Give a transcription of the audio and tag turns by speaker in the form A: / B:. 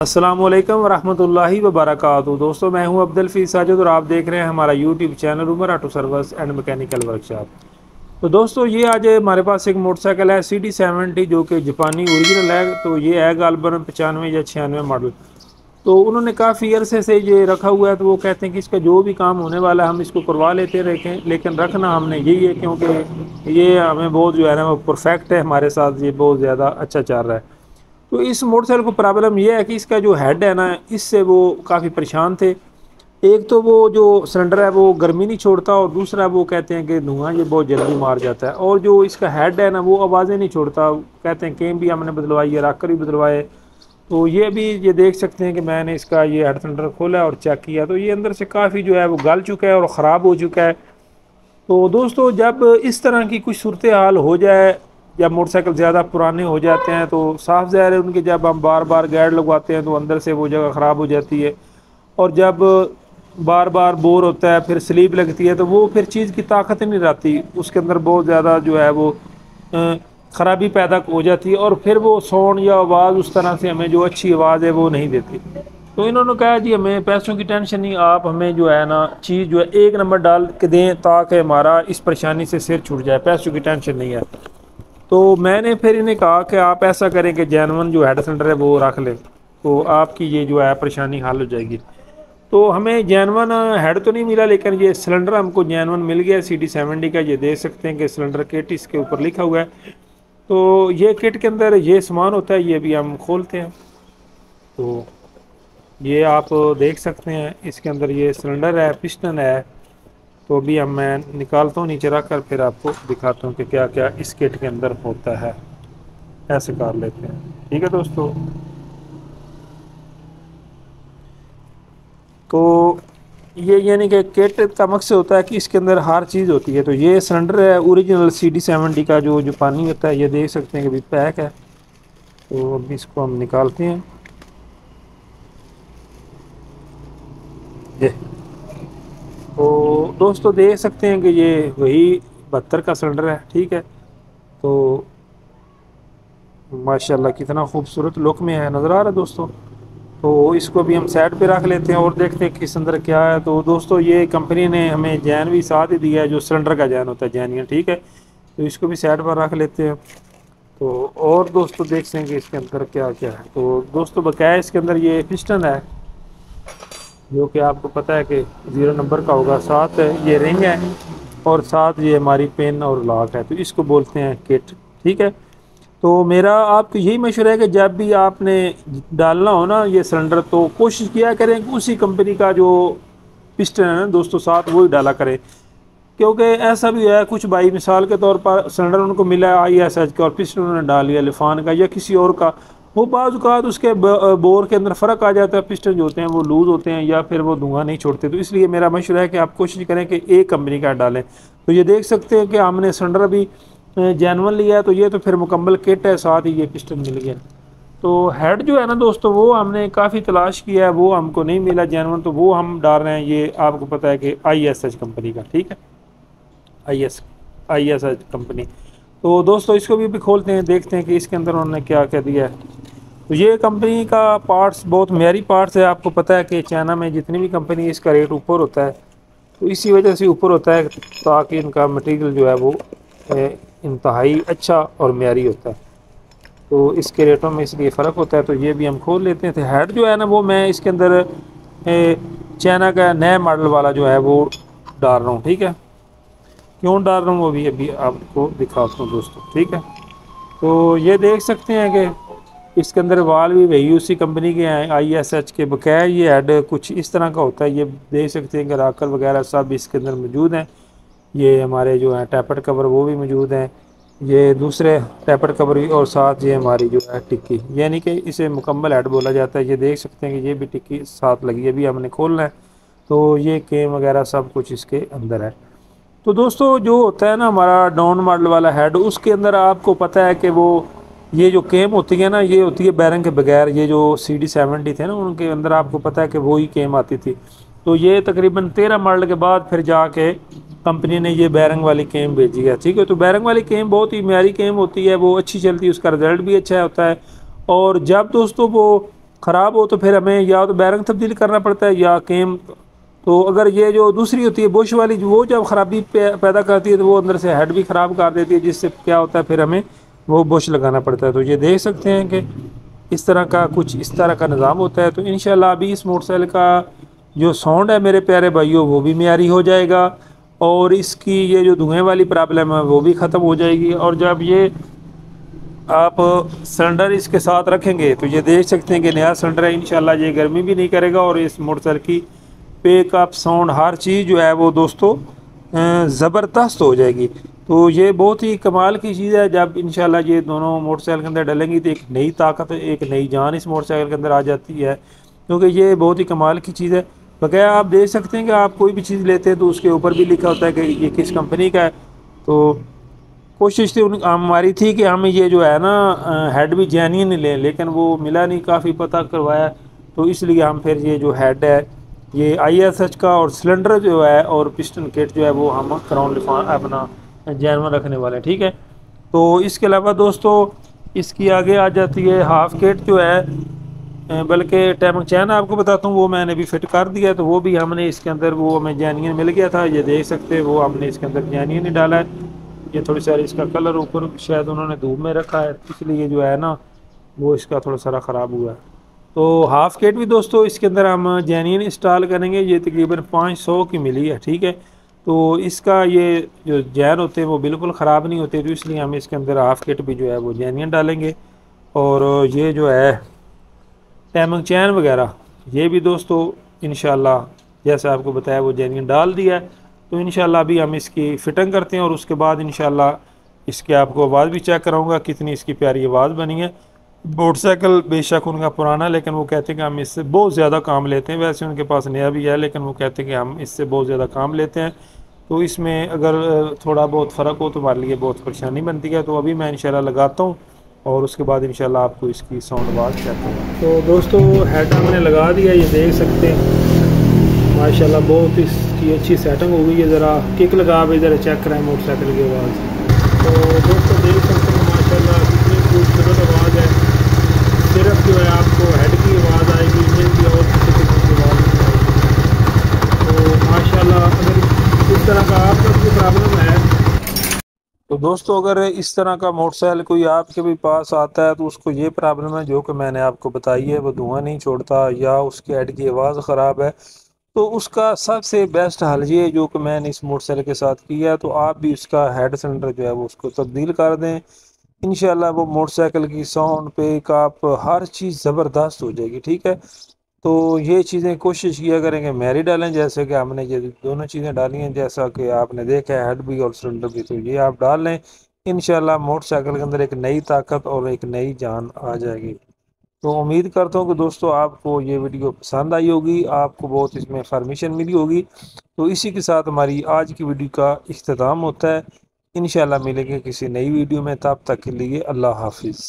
A: अस्सलामुअलैकुम वरहमतुल्लाहि वबरकातुहू। दोस्तों, मैं हूं अब्दुल फीस साजिद और आप देख रहे हैं हमारा YouTube channel Umar auto service and mechanical workshop. तो दोस्तों, ये आज हमारे पास एक मोटरसाइकिल है CD70 जो कि जापानी ओरिजिनल है। तो ये है गालबन 95 या 96 मॉडल। तो उन्होंने काफ़ी अरसे से ये रखा हुआ है। तो वो कहते हैं कि इसका जो भी काम होने वाला है हम इसको करवा लेते रहें, लेकिन रखना हमने यही है क्योंकि ये हमें बहुत जो है ना वो परफेक्ट है, हमारे साथ ये बहुत ज़्यादा अच्छा चल रहा है। तो इस मोटरसाइकिल को प्रॉब्लम ये है कि इसका जो हेड है ना, इससे वो काफ़ी परेशान थे। एक तो वो जो सिलेंडर है वो गर्मी नहीं छोड़ता, और दूसरा वो कहते हैं कि धुआं ये बहुत जल्दी मार जाता है। और जो इसका हेड है ना वो आवाज़ें नहीं छोड़ता। कहते हैं केम भी हमने बदलवाई है, राकर भी बदलवाए। तो ये भी ये देख सकते हैं कि मैंने इसका ये हेड सिलेंडर खोला और चेक किया, तो ये अंदर से काफ़ी जो है वो गल चुका है और ख़राब हो चुका है। तो दोस्तों, जब इस तरह की कुछ सूरत हाल हो जाए, जब मोटरसाइकिल ज़्यादा पुराने हो जाते हैं, तो साफ ज़ाहिर है उनके जब हम बार बार गाइड लगवाते हैं तो अंदर से वो जगह ख़राब हो जाती है। और जब बार बार बोर होता है, फिर स्लीप लगती है, तो वो फिर चीज़ की ताकत नहीं रहती, उसके अंदर बहुत ज़्यादा जो है वो ख़राबी पैदा हो जाती है, और फिर वो साउंड या आवाज़ उस तरह से हमें जो अच्छी आवाज़ है वो नहीं देती। तो इन्होंने कहा जी हमें पैसों की टेंशन नहीं, आप हमें जो है ना चीज़ जो है एक नंबर डाल के दें ताकि हमारा इस परेशानी से सिर छूट जाए, पैसों की टेंशन नहीं है। तो मैंने फिर इन्हें कहा कि आप ऐसा करें कि जेन्युइन जो हेड सिलेंडर है वो रख लें, तो आपकी ये जो है परेशानी हल हो जाएगी। तो हमें जेन्युइन हेड तो नहीं मिला, लेकिन ये सिलेंडर हमको जेन्युइन मिल गया CD70 का। ये देख सकते हैं कि सिलेंडर किट इसके ऊपर लिखा हुआ है। तो ये किट के अंदर ये सामान होता है, ये भी हम खोलते हैं। तो ये आप देख सकते हैं इसके अंदर ये सिलेंडर है, पिस्टन है। तो अभी हम मैं निकालता हूँ नीचे रख कर, फिर आपको दिखाता हूँ कि क्या क्या इस किट के अंदर होता है। ऐसे कर लेते हैं, ठीक है दोस्तों। तो ये यानी कि किट का मकसद होता है कि इसके अंदर हर चीज़ होती है। तो ये सिलेंडर है ओरिजिनल CD70 का, जो जापानी होता है। ये देख सकते हैं कि अभी पैक है। तो अभी इसको हम निकालते हैं। ये तो दोस्तों देख सकते हैं कि ये वही 72 का सिलेंडर है, ठीक है। तो माशाल्लाह कितना खूबसूरत लुक में है, नज़र आ रहा है दोस्तों। तो इसको भी हम साइड पे रख लेते हैं और देखते हैं कि इस अंदर क्या है। तो दोस्तों, ये कंपनी ने हमें जैन भी साथ ही दिया है, जो सिलेंडर का जैन होता है, जैनियन, ठीक है। तो इसको भी साइड पर रख लेते हैं। तो और दोस्तों देखते हैं कि इसके अंदर क्या क्या है। तो दोस्तों, बकाया इसके अंदर ये पिस्टन है, जो कि आपको पता है कि 0 नंबर का होगा। साथ ये रिंग है और साथ ये हमारी पेन और लॉक है। तो इसको बोलते हैं किट, ठीक है। तो मेरा आपको यही मशवरा है कि जब भी आपने डालना हो ना ये सिलेंडर, तो कोशिश किया करें कि उसी कंपनी का जो पिस्टन है ना दोस्तों, साथ वही डाला करें। क्योंकि ऐसा भी है, कुछ भाई मिसाल के तौर पर सिलेंडर उनको मिला है ISH का और पिस्टन उन्होंने डाल लिया लिफान का या किसी और का, वो बाज़ उसके बोर के अंदर फ़र्क आ जाता है। पिस्टन जो होते हैं वो लूज़ होते हैं या फिर वो धुआं नहीं छोड़ते। तो इसलिए मेरा मशवरा है कि आप कोशिश करें कि एक कंपनी का डालें। तो ये देख सकते हैं कि हमने सिलेंडर भी जेन्युइन लिया है। तो ये तो फिर मुकम्मल किट है, साथ ही ये पिस्टन मिल गया। तो हेड जो है ना दोस्तों, वो हमने काफ़ी तलाश किया है, वो हमको नहीं मिला जेन्युइन। तो वो हम डाल रहे हैं, ये आपको पता है कि ISH कंपनी का, ठीक है। ISH company. तो दोस्तों, इसको भी खोलते हैं, देखते हैं कि इसके अंदर उन्होंने क्या क्या दिया है। तो ये कंपनी का पार्ट्स बहुत मेरी पार्ट्स है। आपको पता है कि चाइना में जितनी भी कंपनी, इसका रेट ऊपर होता है। तो इसी वजह से ऊपर होता है ताकि इनका मटेरियल जो है वो इंतहाई अच्छा और मेयारी होता है। तो इसके रेटों में इसलिए फ़र्क होता है। तो ये भी हम खोल लेते हैं। तो हेड जो है ना वो मैं इसके अंदर चाइना का नया मॉडल वाला जो है वो डाल रहा हूँ, ठीक है। क्यों डाल रहा हूँ वो भी अभी आपको दिखाता हूँ दोस्तों, ठीक है। तो ये देख सकते हैं कि इसके अंदर वाल भी वही उसी कंपनी के हैं, ISH के। बकाया ये हेड कुछ इस तरह का होता है। ये देख सकते हैं कि राकर वगैरह सब इसके अंदर मौजूद हैं। ये हमारे जो हैं टैपट कवर वो भी मौजूद हैं, ये दूसरे टैपट कवर भी, और साथ ये हमारी जो है टिक्की, यानी कि इसे मुकम्मल हेड बोला जाता है। ये देख सकते हैं कि ये भी टिक्की साथ लगी है, अभी हमने खोलना है। तो ये केम वगैरह सब कुछ इसके अंदर है। तो दोस्तों, जो होता है ना हमारा डाउन मॉडल वाला हेड, उसके अंदर आपको पता है कि वो ये जो केम होती है ना, ये होती है बैरंग के बगैर। ये जो CD70 थे ना, उनके अंदर आपको पता है कि वही केम आती थी। तो ये तकरीबन 13 मॉडल के बाद फिर जाके कंपनी ने ये बैरंग वाली केम भेजी है, ठीक है। तो बैरंग वाली केम बहुत ही म्यारी केम होती है, वो अच्छी चलती है, उसका रिजल्ट भी अच्छा होता है। और जब दोस्तों वो ख़राब हो तो फिर हमें या तो बैरंग तब्दील करना पड़ता है या केम। तो अगर ये जो दूसरी होती है बुश वाली, वो जब ख़राबी पैदा करती है तो वो अंदर से हेड भी ख़राब कर देती है, जिससे क्या होता है फिर हमें वो बुश लगाना पड़ता है। तो ये देख सकते हैं कि इस तरह का कुछ इस तरह का निज़ाम होता है। तो इंशाल्लाह अभी इस मोटरसाइकिल का जो साउंड है मेरे प्यारे भाइयों वो भी मेयारी हो जाएगा, और इसकी ये जो धुएँ वाली प्रॉब्लम है वो भी ख़त्म हो जाएगी। और जब ये आप सिलेंडर इसके साथ रखेंगे तो ये देख सकते हैं कि नया सिलेंडर है, इंशाल्लाह ये गर्मी भी नहीं करेगा, और इस मोटरसाइकिल की पिकअप साउंड हर चीज़ जो है वो दोस्तों ज़बरदस्त हो जाएगी। तो ये बहुत ही कमाल की चीज़ है। जब इंशाल्लाह ये दोनों मोटरसाइकिल के अंदर डलेंगी तो एक नई ताकत, एक नई जान इस मोटरसाइकिल के अंदर आ जाती है, क्योंकि ये बहुत ही कमाल की चीज़ है। बकाया आप देख सकते हैं कि आप कोई भी चीज़ लेते हैं तो उसके ऊपर भी लिखा होता है कि ये किस कंपनी का है। तो कोशिश थी हमारी थी कि हम ये जो है ना हेड भी जेन्युइन लें, लेकिन वो मिला नहीं, काफ़ी पता करवाया। तो इसलिए हम फिर ये जो हेड है ये ISH का, और सिलेंडर जो है और पिस्टन किट जो है वो हम क्राउन लिफा अपना जेनवन रखने वाले हैं, ठीक है। तो इसके अलावा दोस्तों इसकी आगे आ जाती है हाफ किट जो है, बल्कि टैमक चैन आपको बताता हूँ वो मैंने भी फिट कर दिया है। तो वो भी हमने इसके अंदर, वो हमें जेन्युइन मिल गया था, ये देख सकते हैं वो हमने इसके अंदर जेन्युइन ही डाला है। ये थोड़ी सारी इसका कलर ऊपर शायद उन्होंने धूप में रखा है, इसलिए जो है ना वो इसका थोड़ा सारा ख़राब हुआ है। तो हाफ़ किट भी दोस्तों इसके अंदर हम जेन्युइन इंस्टॉल करेंगे, ये तकरीबन 500 की मिली है, ठीक है। तो इसका ये जो जैन होते हैं वो बिल्कुल ख़राब नहीं होते, तो इसलिए हम इसके अंदर हाफ़ किट भी जो है वो जेन्युइन डालेंगे। और ये जो है टैमक चैन वगैरह ये भी दोस्तों इंशाल्लाह जैसे आपको बताया वो जेन्युइन डाल दिया है। तो इंशाल्लाह अभी हम इसकी फ़िटिंग करते हैं, और उसके बाद इंशाल्लाह इसके आपको आवाज़ भी चेक कराऊंगा, कितनी इसकी प्यारी आवाज़ बनी है। मोटरसाइकिल बेशक उनका पुराना, लेकिन वो कहते हैं कि हम इससे बहुत ज़्यादा काम लेते हैं। वैसे उनके पास नया भी है, लेकिन वो कहते हैं कि हम इससे बहुत ज़्यादा काम लेते हैं। तो इसमें अगर थोड़ा बहुत फ़र्क हो तो हमारे लिए बहुत परेशानी बनती है। तो अभी मैं इंशाल्लाह लगाता हूँ, और उसके बाद इंशाल्लाह आपको इसकी साउंड आवाज़ चेक करूँगा। तो दोस्तों हेड हमने लगा दिया, ये देख सकते हैं माशाल्लाह बहुत इसकी अच्छी सेटिंग हो गई है। ज़रा किक लगा आप इधर चेक कराएं मोटरसाइकिल की आवाज़। तो दोस्तों देख सकते हैं माशाल्लाह कितनी खूबसूरत आवाज़ है। सिर्फ जो है आपको हेड की आवाज़ आएगी, इंजन की और किसी किस्म की आवाज़ नहीं आएगी। तो माशाल्लाह अगर इस तरह का आपका कोई प्रॉब्लम है, तो दोस्तों अगर इस तरह का मोटरसाइकिल कोई आपके भी पास आता है तो उसको ये प्रॉब्लम है जो कि मैंने आपको बताई है, वो धुआं नहीं छोड़ता या उसके हेड की आवाज़ ख़राब है, तो उसका सबसे बेस्ट हल ये जो कि मैंने इस मोटरसाइकिल के साथ किया है, तो आप भी उसका हेड सिलेंडर जो है वो उसको तब्दील कर दें। इंशाल्लाह वो मोटरसाइकिल की साउंड पिकअप हर चीज़ ज़बरदस्त हो जाएगी, ठीक है। तो ये चीज़ें कोशिश किया करें कि मेरी डालें, जैसे कि हमने ये दोनों चीज़ें डाली हैं, जैसा कि आपने देखा है हेड भी और सिलेंडर भी, तो ये आप डाल लें। इंशाल्लाह मोटरसाइकिल के अंदर एक नई ताकत और एक नई जान आ जाएगी। तो उम्मीद करता हूँ कि दोस्तों आपको ये वीडियो पसंद आई होगी, आपको बहुत इसमें इन्फॉर्मेशन मिली होगी। तो इसी के साथ हमारी आज की वीडियो का इख्तिताम होता है। इंशाल्लाह मिलेंगे किसी नई वीडियो में, तब तक के लिए अल्लाह हाफिज़।